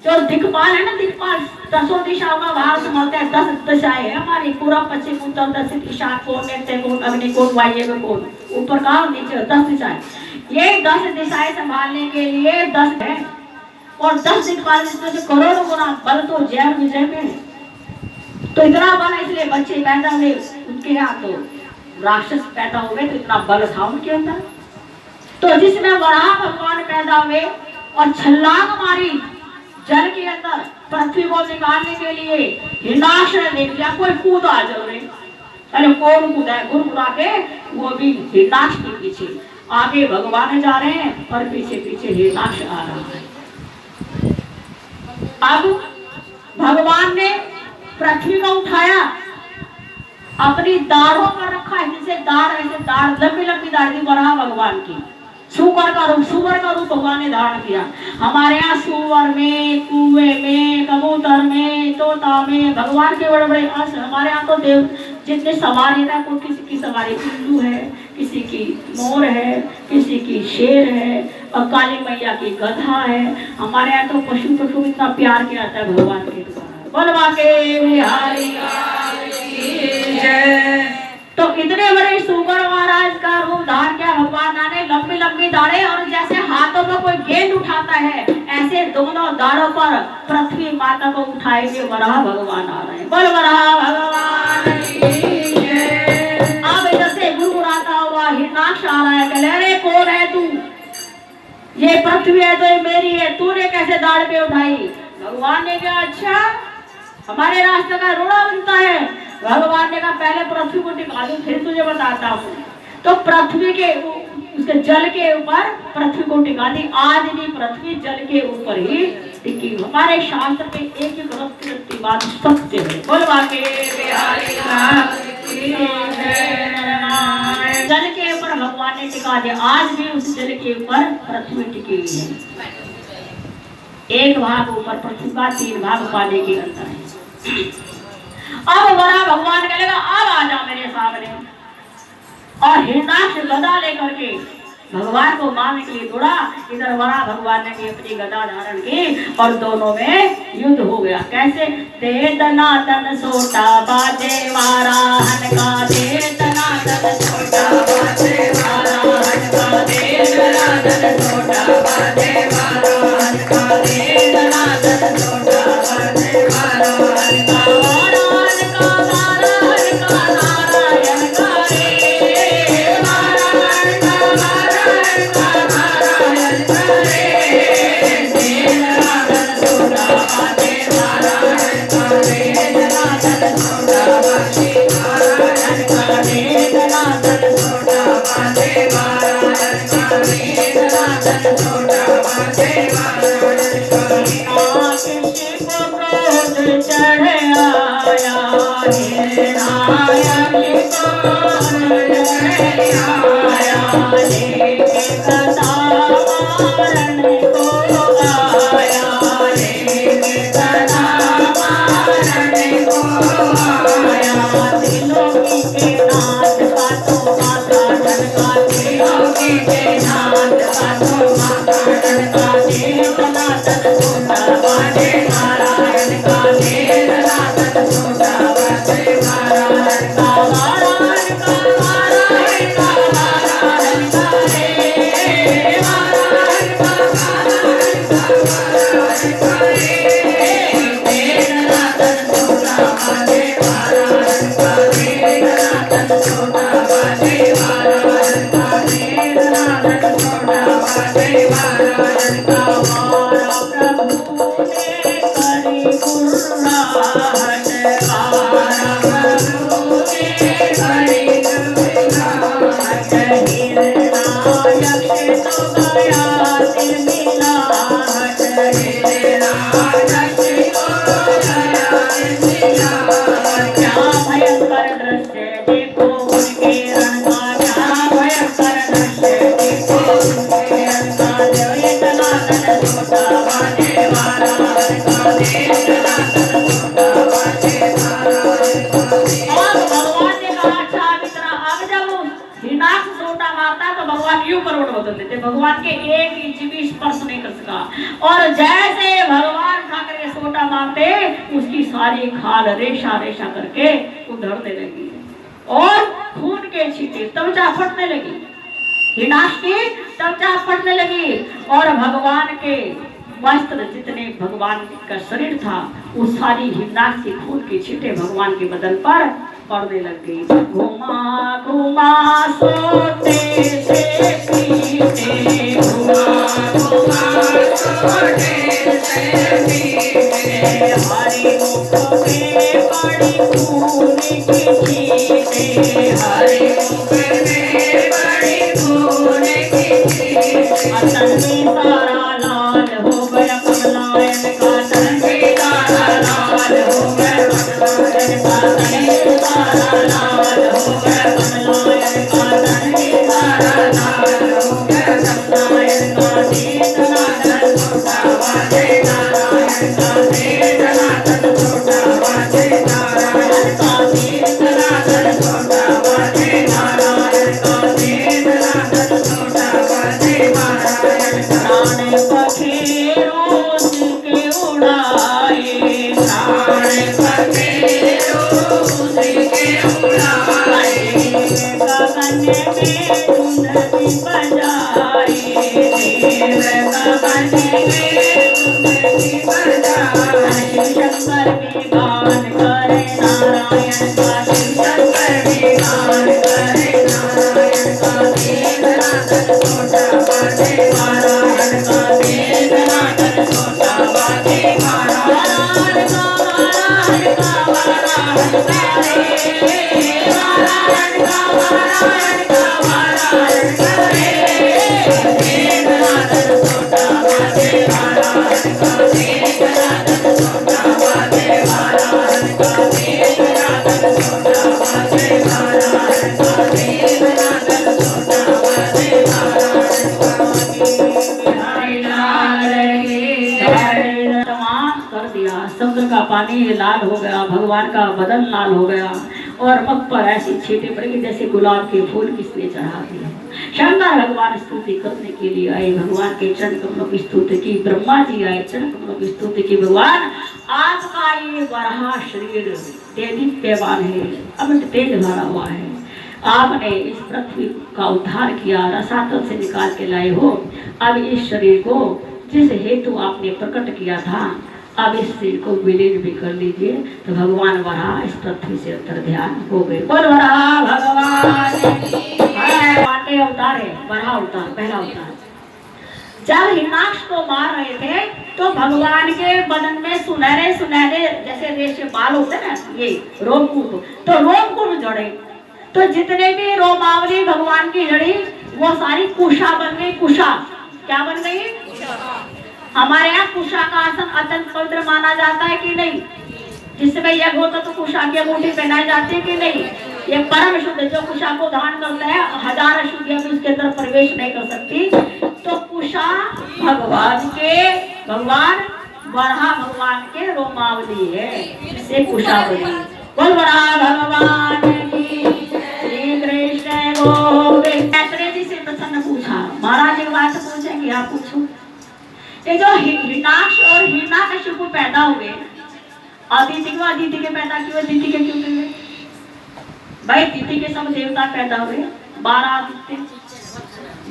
जो दिक्पाल है ना, दिक्पाल 10 दिशाओं का भार संभालते हैं। 10 दिशाएं है हमारी, पूरा पश्चिम उत्तर दक्षिण ईशान कोण, नैत्य कोण, अग्नि कोण, वायव्य कोण, ऊपर का और नीचे 10 दिशाएं। ये 10 दिशाएं संभालने के लिए 10 है, और 10 दिक्पाल जिसमें से करोड़ों गुना बल तो जय विजय में है। तो इतना बल, इसलिए बच्चे पैदा हुए उनके यहाँ तो राक्षस पैदा हुए, तो इतना बल था उनके अंदर। तो जिसमें वराह भगवान पैदा हुए और छलांग मारी जल के अंदर पृथ्वी को निकालने के लिए, हिरणाक्ष ने देख लिया कोई कूदा जरूर, अरे कौन कूदा है, गुरगुरा के वो भी हिरणाक्ष के पीछे, आगे भगवान जा रहे हैं और पीछे पीछे हिरणाक्ष आ रहा है। अब भगवान ने पृथ्वी को उठाया, अपनी दाढ़ों पर रखा है, जैसे दाढ़, ऐसे दाढ़ लंबी लंबी दाढ़ थी वराह भगवान की। सुअर का रूप भगवान ने धारण किया। हमारे यहाँ सुअर में, कुएं में, कबूतर में, तोता में भगवान के बड़े बड़े अंश। हमारे यहाँ तो देव जितने सवारी है, कोई किसी की सवारी उल्लू है, किसी की मोर है, किसी की शेर है, और काली मैया की गधा है। हमारे यहाँ तो पशु इतना प्यार किया जाता है भगवान के द्वारा। बलवा के बिहारी तो इतने बड़े सुगर महाराज का रूप धारण किया भगवान ने, लंबी लंबी दाढ़ें, और जैसे हाथों में कोई गेंद उठाता है ऐसे दोनों दाढ़ों पर पृथ्वी माता को उठाए हुए वराह भगवान आ रहे हैं। बोल वराह भगवान की जय। अब इधर से गुरगुराता हुआ हिरणाक्ष आ रहा है, कह रहे कौन है तू, ये पृथ्वी है तो ये मेरी है, तूने कैसे दाढ़ पे उठाई। भगवान ने कहा अच्छा हमारे रास्ते का रोड़ा बनता है। भगवान ने कहा पहले पृथ्वी को टिका दूं फिर तुझे बताता हूँ। तो पृथ्वी के उसके जल के ऊपर पृथ्वी को टिका दी। आज भी पृथ्वी जल के ऊपर ही टिकी। हमारे शास्त्र में एक एक रत्ती बात सत्य है। बोलवा के बिहारी जल के ऊपर भगवान ने टिका दिया। आज भी उस जल के ऊपर पृथ्वी टिकी हुई है। एक भाग ऊपर पृथ्वी का, 3 भाग पानी के अंदर है। अब वरा भगवान कहेगा अब आ जा मेरे सामने, और हिरणाक्ष गदा लेकर के भगवान को मारने के लिए दौड़ा। इधर वरा भगवान ने भी अपनी गदा धारण की और दोनों में युद्ध हो गया। कैसे? दे दनादन सोटा बाजे वारा हनका, दे दनादन सोटा बाजे वारा हनका, दे दनादन सोटा बाजे वारा हनका, दे दनादन सोटा बाजे वारा हनका, वारा हनका, वारा हनका नारायण का रे, वारा हनका, वारा हनका नारायण का रे, दे दनादन सोटा बाजे वारा हनका, दे दनादन सोटा बाजे वारा हनका, दे दनादन सोटा बाजे वारा हनका, दे दनादन सोटा बाजे वारा हनका। किसी को क्रोध चढ़ आया, हिरणायक को क्रोध चढ़ आया, लेके गदा मारन को आया, लेके गदा मारन को आया। त्रिलोकी के नाथ का तो माथा ठनका, त्रिलोकी के नाथ का तो माथा ठनका, दे दनादन सोटा बाजे नारायण का, दे दनादन सोटा बाजे नारायण का, नारायण का, नारायण का, नारायण का रे, नारायण का, नारायण का, नारायण का रे, दे दनादन सोटा बाजे नारायण का, दे दनादन सोटा बाजे नारायण का, दे दनादन सोटा बाजे नारायण का। भगवान के 1 इंच भी स्पर्श नहीं कर सका। और जैसे भगवान सारी खाल रेशा रेशा करके उधड़ने लगी और खून के छींटे त्वचा फटने लगी, हिरणाक्ष की त्वचा फटने लगी और भगवान के वस्त्र जितने भगवान का शरीर था वो सारी हिरणाक्ष की खून के छींटे भगवान के बदन पर पड़ने लग गई। घुमा घुमा सोते से पीते, घुमा घुमा सोते से पीते, हरि मुख में पड़ी खून की छींटे, हरि मुख में पड़ी खून की छींटे, तन में सारा लाल हो गया कमलायन का, तन में सारा लाल हो गया कमलायन का, तन में सारा लाल हो गया कमलायन का, तन में सारा लाल हो गया कमलायन का, देना तन छोटा वाजे नारायण का, देना तन छोटा वाजे नारायण का, देना तन छोटा वाजे नारायण का, देना तन छोटा वाजे नारायण का, प्राण पखेरु उसके उड़ाए, प्राण पखेरु उसके उड़ाए, गगन में धुंधली बजाए, देव गगन में धुंधली बजाए, शिव शंकर भी गान करे नारायण का, शिव शंकर भी गान करे नारायण का, देना तन छोटा वाजे नारायण का, देना तन छोटा वाजे नारायण का, नारायण का, नारायण का, नारायण का, नारायण का, नारायण का, देना तन छोटा वाजे नारायण का, देना तन छोटा वाजे नारायण का, देना तन छोटा वाजे नारायण का, देना तन छोटा वाजे नारायण का, कर दिया। समुद्र का पानी लाल हो गया, भगवान का बदन लाल हो गया और मुख पर ऐसी छींटे पड़ गई जैसे गुलाब के फूल किसने चढ़ा दिया। शंकर भगवान स्तुति करने के लिए आए, भगवान के चरण कमलों की स्तुति की, ब्रह्मा जी आए चरण कमलों की स्तुति की। भगवान आपका ये वराह शरीर देदीप्यमान है, अमित तेज भरा हुआ है, आपने इस पृथ्वी का उद्धार किया, रसातल से निकाल के लाए हो। अब इस शरीर को जिस हेतु आपने प्रकट किया था, अब इस शरीर को विलीन भी कर लीजिए। तो भगवान वराह इस पृथ्वी से अंतर ध्यान हो गए। बोल वराह भगवान के अवतार है, वराह अवतार पहला अवतार। जब हिरणाक्ष को मार रहे थे तो भगवान के बदन में सुनहरे सुनहरे जैसे रेशे बाल होते हैं ना, ये रोमकूप, तो रोमकूप जड़े, तो जितने भी रोमावली भगवान की जड़ी वो सारी कुशा बन गई। कुशा क्या बन गई? हमारे यहाँ कुशा का आसन अत्यंत पवित्र माना जाता है कि नहीं? जिसमें यज्ञ होता तो कुशा की अंगूठी पहनाई जाती है कि नहीं? ये परम शुद्ध जो कुशा को धारण करता है, हजार अशुद्धियां भी उसके अंदर प्रवेश नहीं कर सकती। तो कुशा भगवान वराह भगवान के रोमावली है, इससे कुशा बनी। बोल वराह भगवान की, श्री कृष्ण गोविंद। मैत्रेय जी से प्रसन्न पूछा, महाराज एक बात पूछेंगे, आप पूछो। ये जो हिरणाक्ष और हिरण्याकशिपु पैदा हुए, अदिति के पैदा किए, दिति के क्यों हुए? भाई दिति के सब देवता पैदा हुए, 12 आदित्य।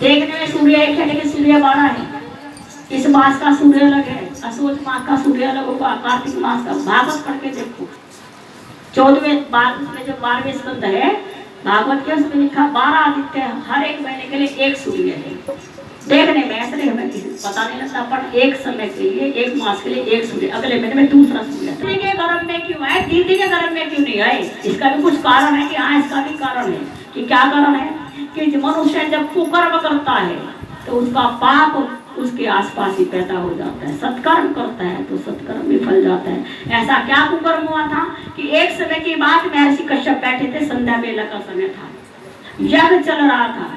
देखने में सूर्य एक है लेकिन सूर्य 12 है। इस मास का सूर्य अलग है, असोज मास का सूर्य अलग होगा, कार्तिक मास का। भागवत पढ़ के देखो, 14वें में जो 12वें स्कंद है भागवत के, उसमें लिखा 12 आदित्य, हर एक महीने के लिए एक सूर्य है। देखने में ऐसे नहीं हमें किसी पता नहीं लगता, पर एक समय के लिए, एक मास के लिए एक सूर्य, अगले महीने में दूसरा सूर्य। दीदी के गर्भ में क्यों आए, दीदी के गर्भ में क्यों नहीं आए? इसका भी कुछ कारण है कि हाँ, इसका भी कारण है। कि क्या कारण है? कि मनुष्य जब कुकर्म करता है तो उसका पाप उसके आसपास ही पैदा हो जाता है। सत्कर्म करता है तो सत्कर्म भी फल जाता है। ऐसा क्या कुकर्म हुआ था कि एक समय की बात, महर्षि कश्यप बैठे थे, संध्या वेला का समय था, यज्ञ चल रहा था,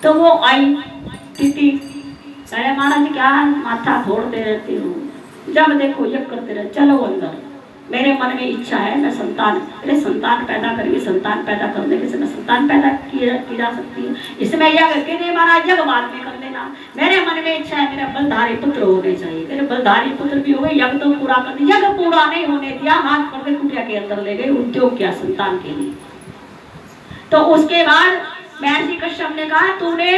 तो वो आई तिथि, अरे महाराज क्या माथा फोड़ते रहती हो, जब देखो यज्ञ करते रहे, चलो अंदर, मेरे मन में इच्छा है मैं संतान, अरे संतान पैदा करेंगे, संतान पैदा करने के समय संतान पैदा की जा सकती है, इसमें यज्ञ के लिए महाराज यज्ञ बाद में कर लेना, मेरे मन में इच्छा है मेरा बलधारी पुत्र होने चाहिए। मेरे बलधारी पुत्र भी हो गए, यज्ञ तो पूरा कर दिया, यज्ञ पूरा नहीं होने दिया, हाथ पकड़ के कुटिया के अंदर ले गए, उद्योग किया संतान के लिए। तो उसके बाद महर्षि कश्यप ने कहा तूने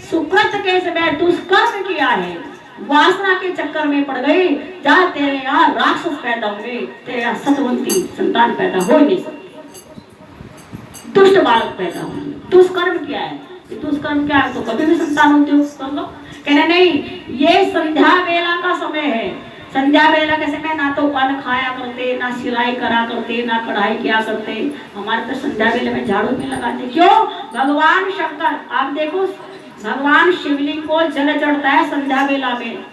सुकृत के समय दुष्कर्म किया है, वासना के चक्कर में पड़ गई, जा तेरे यहाँ राक्षस पैदा होंगे, तेरे यहाँ सतवंती संतान पैदा हो नहीं सकती, दुष्ट बालक पैदा होंगे। दुष्कर्म किया है, दुष्कर्म क्या है तो कभी भी संतान होती हो कर लो। कहना नहीं, ये संध्या वेला का समय है, संध्या वेला के समय ना तो अन्न खाया करते, ना सिलाई करा करते, ना कढ़ाई किया करते। हमारे तो संध्या वेले में झाड़ू में लगाते, क्यों? भगवान शंकर, आप देखो भगवान शिवलिंग को जल चढ़ता है संध्या वेला में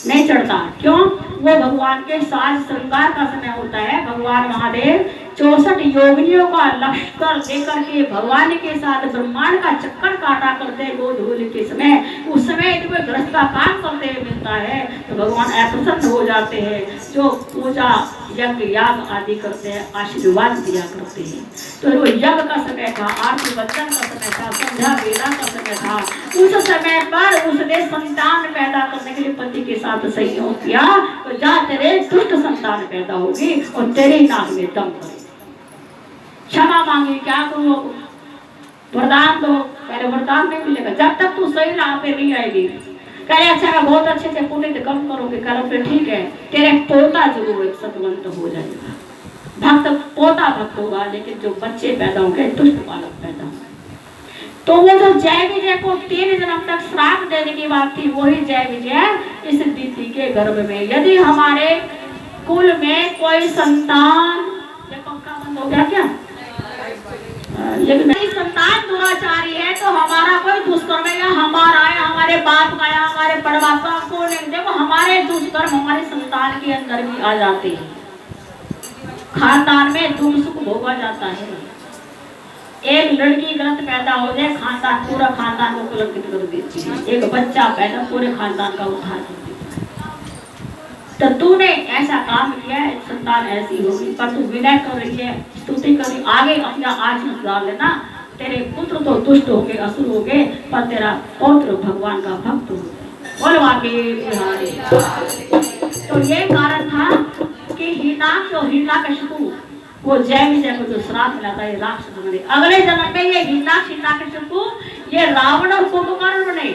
नहीं चढ़ता, क्यों? वो भगवान के साज श्रृंगार का समय होता है। भगवान महादेव 64 योगिनियों का लश्कर लेकर के भगवान के साथ ब्रह्मांड का चक्कर काटा करते गोधूलि के समय। उस समय यदि ग्रस्त का काम करते हुए मिलता है तो भगवान अप्रसन्न हो जाते हैं। जो पूजा यज्ञ याग आदि करते हैं आशीर्वाद दिया करते हैं। तो वो यज्ञ का समय था, आरती बच्चन का समय था, संध्या वेला का समय था। उस समय पर उसने संतान पैदा करने के लिए पति के साथ संयोग किया, तो जा तेरे दुष्ट संतान पैदा होगी और तेरे नाक में दम करेगी। क्षमा मांगी, क्या करो? वरदान दो। पहले वरदान नहीं मिलेगा जब तक तू सही राह पे नहीं आएगी। कहे अच्छा बहुत अच्छे से पुण्य कम करोगे, करोगे ठीक है, तेरे पोता जरूर एक सतवंत हो जाएगा, भक्त पोता भक्त होगा, लेकिन जो बच्चे पैदा होंगे दुष्ट बालक पैदा होंगे। तो वो जो जय विजय को 3 जन्म तक श्राप देने की बात थी, वही जय विजय इस दीदी के गर्भ में। यदि हमारे कुल में कोई संतान, ये पंखा बंद हो गया क्या? यदि संतान दुराचारी है तो हमारा कोई दुष्कर्म या हमारा या हमारे बाप का या हमारे बड़बाप का को नहीं, देखो हमारे दुष्कर्म हमारे संतान के अंदर भी आ जाते हैं। खानदान में दुख सुख भोगा जाता है। एक लड़की गलत पैदा हो जाए, खानदान पूरा खानदान को कलंकित कर देती है। एक बच्चा पैदा पूरे खानदान का उद्धार कर देता है। तो तूने ऐसा काम किया है, संतान ऐसी होगी, पर तू विनय कर रही है, स्तुति कर रही, आगे अपना आचरण सुधार लेना। तेरे पुत्र तो दुष्ट हो गए, असुर हो गए, पर तेरा पौत्र भगवान का भक्त हो गया। बोलवा के बिहारी। तो ये कारण था कि हिरण्याक्ष और हिरण्यकशिपु वो जय विजय को जो श्राप मिला था, ये राक्षस बने। अगले जन्म में ये हिरण्याक्ष हिरण्यकशिपु ये रावण और कुंभकर्ण बने,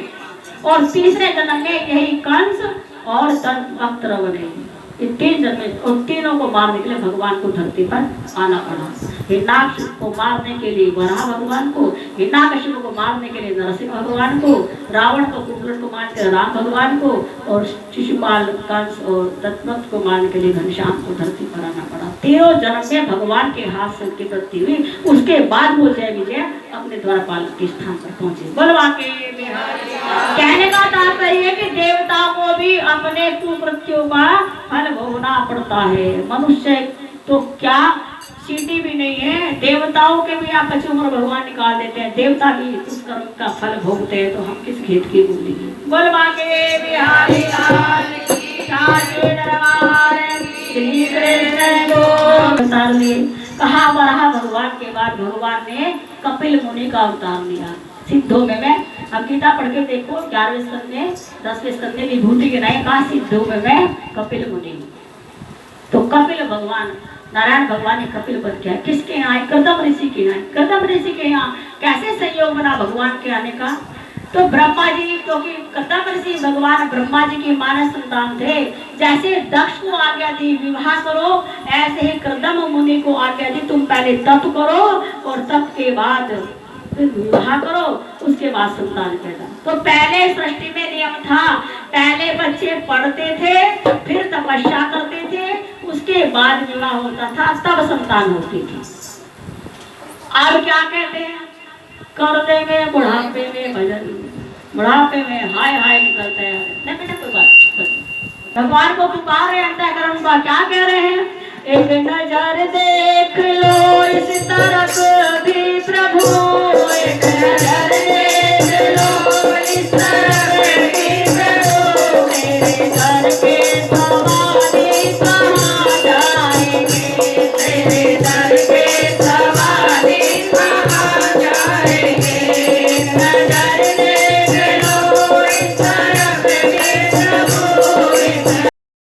और तीसरे जन्म में यही कंस और दंतवक्त्र बने। ये 3 जन्म, और तीनों को मारने के लिए भगवान को धरती पर आना पड़ा। हिरण्याक्ष को मारने के लिए वराह भगवान को, हिरण्यकशिपु को मारने के लिए नरसिंह भगवान को, रावण को कुंभकर्ण को मारने के लिए राम भगवान को, और शिशुपाल कंस और दंतवक्त्र को मारने के लिए घनश्याम को धरती पर आना पड़ा। 13 जन्म में भगवान के हाथ से उनकी मृत्यु हुई। उसके बाद वो जय विजय अपने द्वारपाल के स्थान पर पहुंचे। बलवा के बिहारी। कहने का तात्पर्य कि देवताओं को भी अपने कुकृत्यों का फल भोगना पड़ता है। मनुष्य तो क्या चीटी भी नहीं है, देवताओं के भी आप उम्र भगवान निकाल देते हैं। देवता भी उस कर्म का फल भोगते हैं, तो हम किस खेत की बोली? बोलवा के बिहारी लाल की श्री कृष्ण कहा। वराह भगवान के बाद भगवान ने कपिल मुनि का अवतार लिया सिद्धों में। अब गीता पढ़ के देखो 11वें स्कंद में 10वें स्कंद में विभूति के नए कहा सिद्धों में कपिल मुनि। तो कपिल भगवान नारायण भगवान ने कपिल पद किया। किसके यहाँ? कर्दम ऋषि के यहाँ। कर्दम ऋषि के यहाँ कैसे संयोग बना भगवान के आने का? तो ब्रह्मा जी, क्योंकि कर्दम ऋषि भगवान ब्रह्मा जी की मानस संतान थे। जैसे दक्ष को आज्ञा दी विवाह करो, ऐसे ही कर्दम मुनि को आज्ञा दी तुम पहले तप करो और तप के बाद विवाह करो, उसके बाद संतान पैदा। तो पहले सृष्टि में नियम था, पहले बच्चे पढ़ते थे, फिर तपस्या करते थे, उसके बाद विवाह होता था, तब संतान होती थी। अब क्या कहते हैं? कर देंगे बुढ़ापे में भजन, बुढ़ापे में हाय हाय निकलते हैं। नहीं बेटा कोई बात, भगवान को पुकार रहे अंतःकरण का, क्या कह रहे हैं? एक नजर देख लो इस तरफ भी प्रभु, एक नजर देख लो इस तरफ भी प्रभु, मेरे घर के